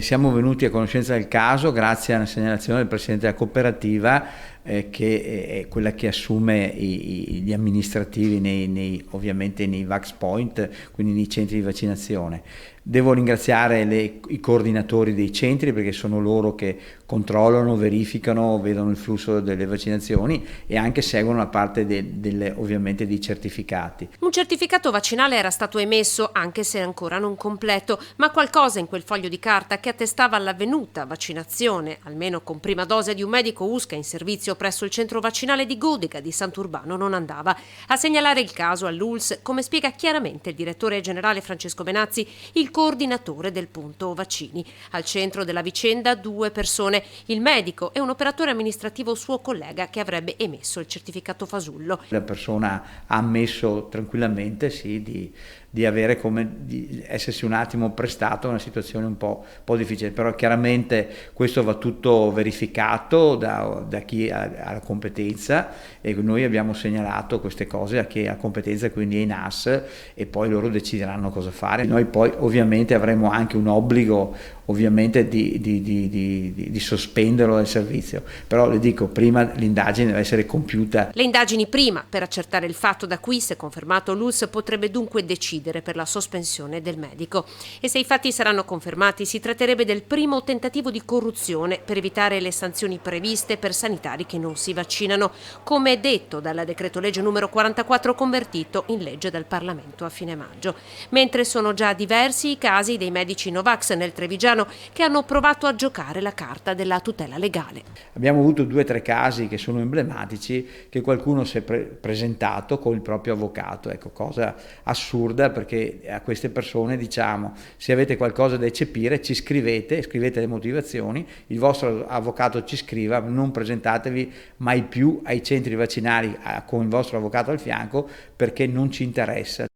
Siamo venuti a conoscenza del caso grazie a una segnalazione del presidente della cooperativa, che è quella che assume gli amministrativi ovviamente nei Vax Point, quindi nei centri di vaccinazione. Devo ringraziare i coordinatori dei centri, perché sono loro che controllano, verificano, vedono il flusso delle vaccinazioni e anche seguono la parte ovviamente dei certificati. Un certificato vaccinale era stato emesso, anche se ancora non completo, ma qualcosa in quel foglio di carta che attestava l'avvenuta vaccinazione, almeno con prima dose, di un medico USCA in servizio presso il centro vaccinale di Godica di Sant'Urbano non andava. A segnalare il caso all'ULSS, come spiega chiaramente il direttore generale Francesco Benazzi, il coordinatore del punto vaccini. Al centro della vicenda 2 persone, il medico e un operatore amministrativo suo collega che avrebbe emesso il certificato fasullo. La persona ha ammesso tranquillamente sì, di essersi un attimo prestato a una situazione un po' difficile, però chiaramente questo va tutto verificato da chi ha la competenza, e noi abbiamo segnalato queste cose a chi ha competenza, quindi ai NAS, e poi loro decideranno cosa fare. Noi poi ovviamente avremo anche un obbligo ovviamente di sospenderlo dal servizio, però le dico, prima l'indagine deve essere compiuta. Le indagini prima per accertare il fatto, da cui, se confermato, l'ULSS potrebbe dunque decidere per la sospensione del medico, e se i fatti saranno confermati si tratterebbe del primo tentativo di corruzione per evitare le sanzioni previste per sanitari che non si vaccinano, come detto dal decreto legge numero 44 convertito in legge dal Parlamento a fine maggio, mentre sono già diversi i casi dei medici Novax nel Trevigiano che hanno provato a giocare la carta della tutela legale. Abbiamo avuto 2 o 3 casi che sono emblematici, che qualcuno si è presentato con il proprio avvocato, ecco, cosa assurda, perché a queste persone diciamo: se avete qualcosa da eccepire ci scrivete le motivazioni, il vostro avvocato ci scriva, non presentatevi mai più ai centri vaccinali con il vostro avvocato al fianco, perché non ci interessa.